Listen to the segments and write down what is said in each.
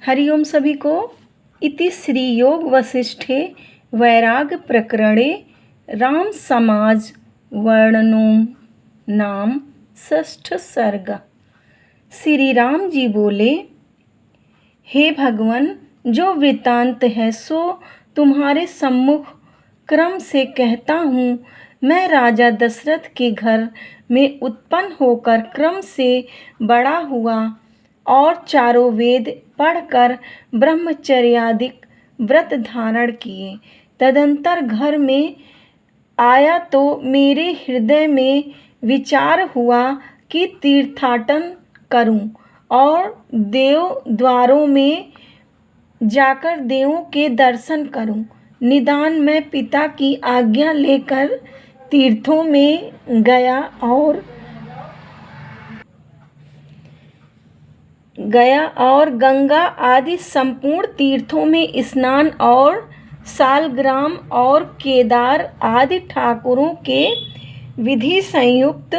हरिओम सभी को। इति श्री योग वसिष्ठे वैराग्य प्रकरणे राम समाज वर्णनो नाम षष्ठ सर्ग। श्री राम जी बोले, हे भगवान, जो वृत्तांत है सो तुम्हारे सम्मुख क्रम से कहता हूँ। मैं राजा दशरथ के घर में उत्पन्न होकर क्रम से बड़ा हुआ और चारों वेद पढ़कर ब्रह्मचर्यादिक व्रत धारण किए। तदंतर घर में आया तो मेरे हृदय में विचार हुआ कि तीर्थाटन करूं और देव द्वारों में जाकर देवों के दर्शन करूं। निदान मैं पिता की आज्ञा लेकर तीर्थों में गया और गंगा आदि संपूर्ण तीर्थों में स्नान और सालग्राम और केदार आदि ठाकुरों के विधि संयुक्त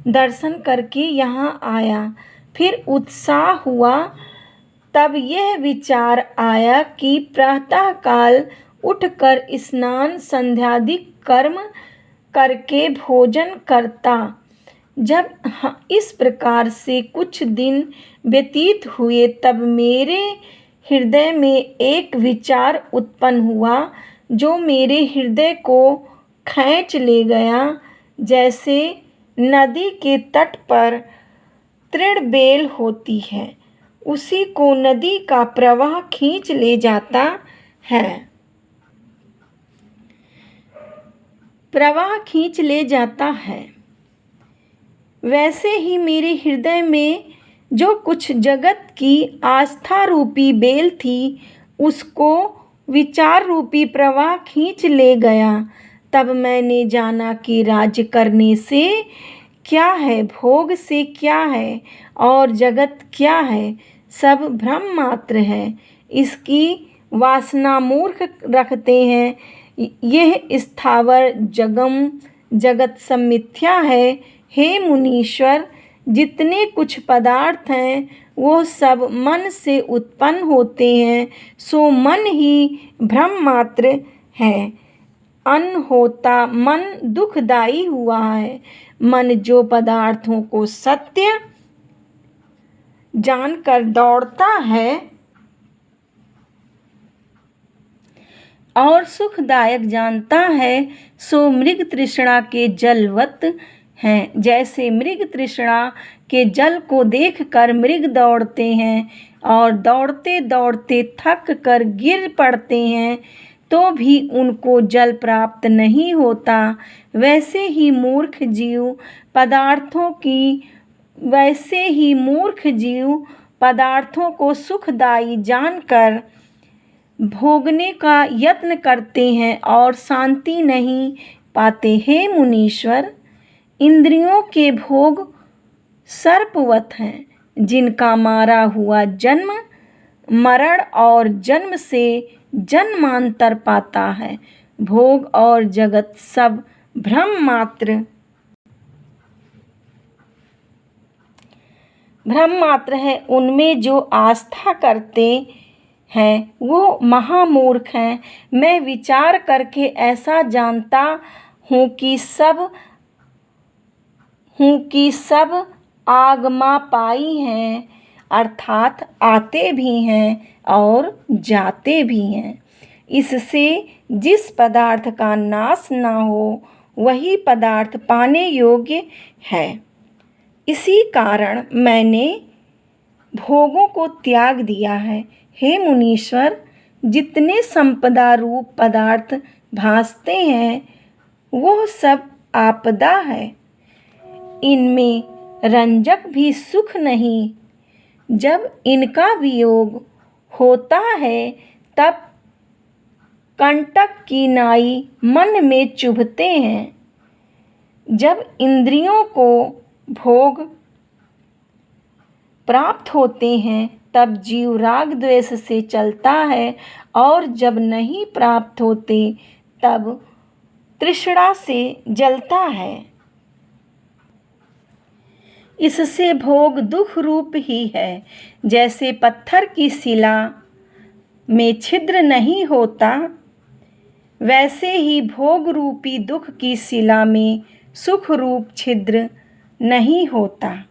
दर्शन करके यहाँ आया। फिर उत्साह हुआ, तब यह विचार आया कि प्रातः काल उठकर स्नान संध्यादिक कर्म करके भोजन करता। जब इस प्रकार से कुछ दिन व्यतीत हुए तब मेरे हृदय में एक विचार उत्पन्न हुआ जो मेरे हृदय को खींच ले गया। जैसे नदी के तट पर तृण बेल होती है, उसी को नदी का प्रवाह खींच ले जाता है। वैसे ही मेरे हृदय में जो कुछ जगत की आस्था रूपी बेल थी उसको विचार रूपी प्रवाह खींच ले गया। तब मैंने जाना कि राज्य करने से क्या है, भोग से क्या है और जगत क्या है, सब भ्रम मात्र है। इसकी वासना मूर्ख रखते हैं। यह स्थावर जगत सब मिथ्या है। हे मुनीश्वर, जितने कुछ पदार्थ हैं वो सब मन से उत्पन्न होते हैं, सो मन ही भ्रम मात्र है। अन्न होता मन दुखदाई हुआ है। मन जो पदार्थों को सत्य जानकर दौड़ता है और सुखदायक जानता है, सो मृग तृष्णा के जलवत हैं। जैसे मृग तृष्णा के जल को देखकर मृग दौड़ते हैं और दौड़ते दौड़ते थक कर गिर पड़ते हैं तो भी उनको जल प्राप्त नहीं होता, वैसे ही मूर्ख जीव पदार्थों को सुखदायी जानकर भोगने का यत्न करते हैं और शांति नहीं पाते। हे मुनीश्वर, इंद्रियों के भोग सर्पवत हैं, जिनका मारा हुआ जन्म मरण और जन्म से जन्मांतर पाता है। भोग और जगत सब भ्रम मात्र है। उनमें जो आस्था करते हैं वो महामूर्ख हैं। मैं विचार करके ऐसा जानता हूँ कि सब आगमापाई हैं, अर्थात आते भी हैं और जाते भी हैं। इससे जिस पदार्थ का नाश न हो वही पदार्थ पाने योग्य है। इसी कारण मैंने भोगों को त्याग दिया है। हे मुनीश्वर, जितने संपदा रूप पदार्थ भासते हैं वो सब आपदा है। इनमें रंजक भी सुख नहीं। जब इनका वियोग होता है तब कंटक की नाई मन में चुभते हैं। जब इंद्रियों को भोग प्राप्त होते हैं तब जीव राग द्वेष से चलता है और जब नहीं प्राप्त होते तब तृष्णा से जलता है। इससे भोग दुख रूप ही है। जैसे पत्थर की शिला में छिद्र नहीं होता, वैसे ही भोग रूपी दुख की शिला में सुख रूप छिद्र नहीं होता।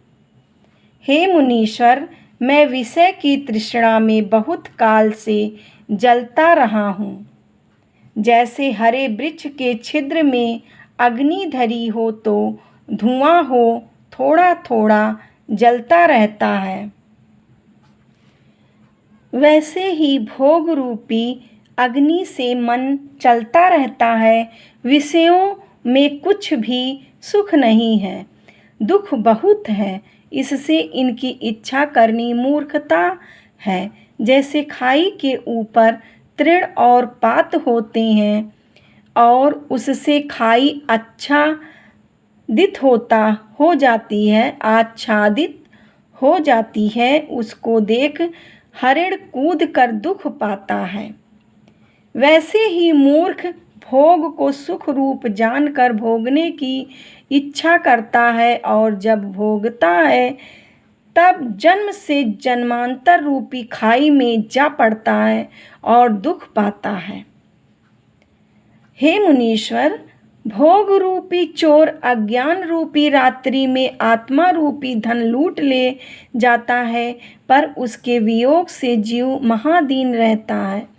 हे मुनीश्वर, मैं विषय की तृष्णा में बहुत काल से जलता रहा हूँ। जैसे हरे वृक्ष के छिद्र में अग्नि धरी हो तो धुआं हो थोड़ा थोड़ा जलता रहता है, वैसे ही भोग रूपी अग्नि से मन चलता रहता है। विषयों में कुछ भी सुख नहीं है, दुख बहुत है। इससे इनकी इच्छा करनी मूर्खता है। जैसे खाई के ऊपर तृण और पात होते हैं और उससे खाई आच्छादित हो जाती है, उसको देख हरिण कूद कर दुख पाता है। वैसे ही मूर्ख भोग को सुख रूप जानकर भोगने की इच्छा करता है और जब भोगता है तब जन्म से जन्मांतर रूपी खाई में जा पड़ता है और दुख पाता है। हे मुनीश्वर, भोग रूपी चोर अज्ञान रूपी रात्रि में आत्मा रूपी धन लूट ले जाता है, पर उसके वियोग से जीव महादीन रहता है।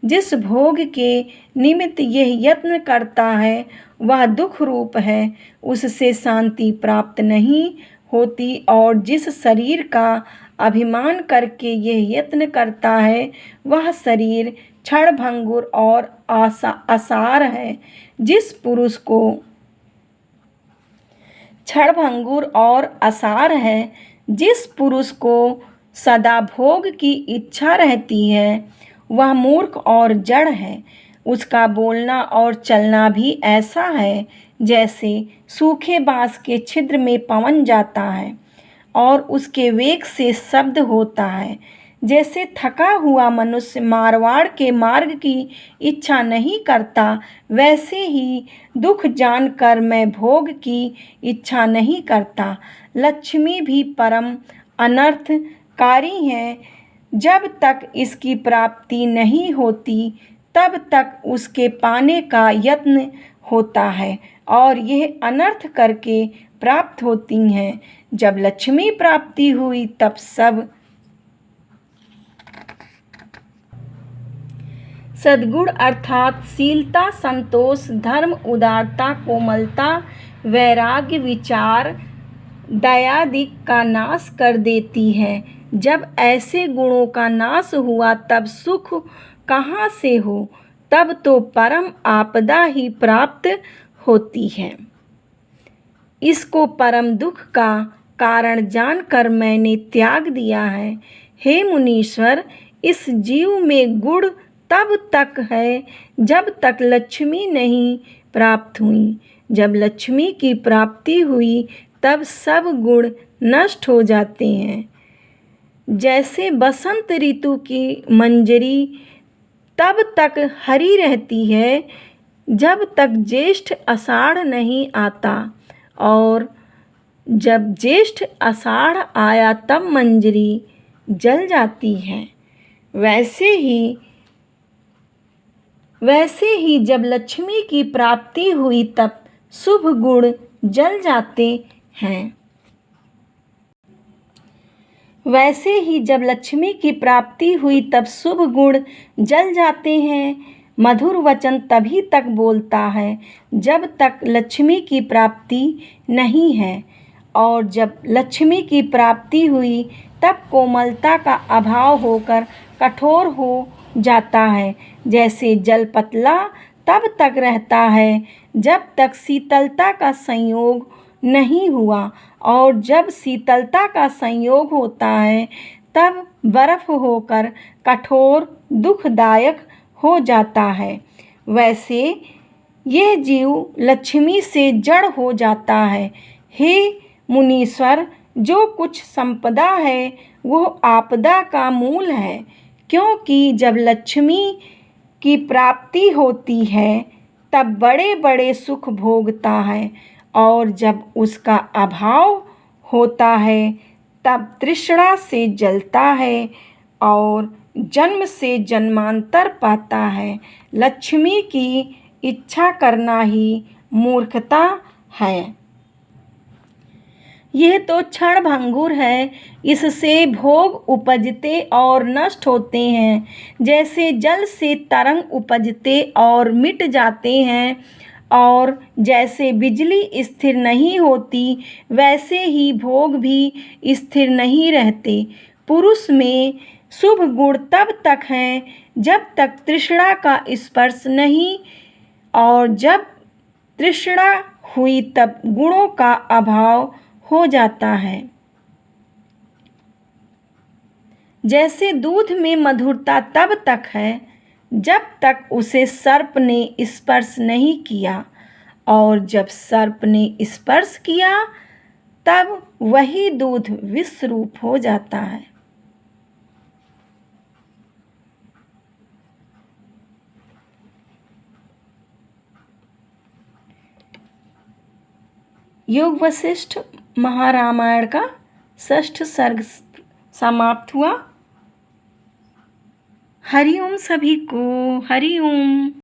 जिस भोग के निमित्त यह यत्न करता है वह दुख रूप है, उससे शांति प्राप्त नहीं होती। और जिस शरीर का अभिमान करके यह यत्न करता है वह शरीर क्षणभंगुर और असार है। जिस पुरुष को क्षणभंगुर और असार है, जिस पुरुष को सदा भोग की इच्छा रहती है, वह मूर्ख और जड़ है। उसका बोलना और चलना भी ऐसा है जैसे सूखे बांस के छिद्र में पवन जाता है और उसके वेग से शब्द होता है। जैसे थका हुआ मनुष्य मारवाड़ के मार्ग की इच्छा नहीं करता, वैसे ही दुख जानकर मैं भोग की इच्छा नहीं करता। लक्ष्मी भी परम अनर्थकारी है। जब तक इसकी प्राप्ति नहीं होती तब तक उसके पाने का यत्न होता है और यह अनर्थ करके प्राप्त होती हैं। जब लक्ष्मी प्राप्ति हुई तब सब सद्गुण अर्थात शीलता, संतोष, धर्म, उदारता, कोमलता, वैराग्य, विचार, दयादि का नाश कर देती है। जब ऐसे गुणों का नाश हुआ तब सुख कहाँ से हो, तब तो परम आपदा ही प्राप्त होती है। इसको परम दुख का कारण जानकर मैंने त्याग दिया है। हे मुनीश्वर, इस जीव में गुण तब तक है जब तक लक्ष्मी नहीं प्राप्त हुई। जब लक्ष्मी की प्राप्ति हुई तब सब गुण नष्ट हो जाते हैं। जैसे बसंत ऋतु की मंजरी तब तक हरी रहती है जब तक ज्येष्ठ आषाढ़ नहीं आता, और जब ज्येष्ठ आषाढ़ आया तब मंजरी जल जाती है। वैसे ही जब लक्ष्मी की प्राप्ति हुई तब शुभ गुण जल जाते हैं। वैसे ही जब लक्ष्मी की प्राप्ति हुई तब शुभ गुण जल जाते हैं। मधुर वचन तभी तक बोलता है जब तक लक्ष्मी की प्राप्ति नहीं है, और जब लक्ष्मी की प्राप्ति हुई तब कोमलता का अभाव होकर कठोर हो जाता है। जैसे जल पतला तब तक रहता है जब तक शीतलता का संयोग नहीं हुआ, और जब शीतलता का संयोग होता है तब बर्फ होकर कठोर दुखदायक हो जाता है। वैसे यह जीव लक्ष्मी से जड़ हो जाता है। हे मुनीश्वर, जो कुछ संपदा है वह आपदा का मूल है, क्योंकि जब लक्ष्मी की प्राप्ति होती है तब बड़े बड़े सुख भोगता है, और जब उसका अभाव होता है तब तृष्णा से जलता है और जन्म से जन्मांतर पाता है। लक्ष्मी की इच्छा करना ही मूर्खता है। यह तो क्षण भंगुर है, इससे भोग उपजते और नष्ट होते हैं। जैसे जल से तरंग उपजते और मिट जाते हैं और जैसे बिजली स्थिर नहीं होती, वैसे ही भोग भी स्थिर नहीं रहते। पुरुष में शुभ गुण तब तक हैं जब तक तृष्णा का स्पर्श नहीं, और जब तृष्णा हुई तब गुणों का अभाव हो जाता है। जैसे दूध में मधुरता तब तक है जब तक उसे सर्प ने स्पर्श नहीं किया, और जब सर्प ने स्पर्श किया तब वही दूध विष रूप हो जाता है। योग वशिष्ठ महारामायण का 6ठ सर्ग समाप्त हुआ। हरि ओम सभी को, हरि ओम।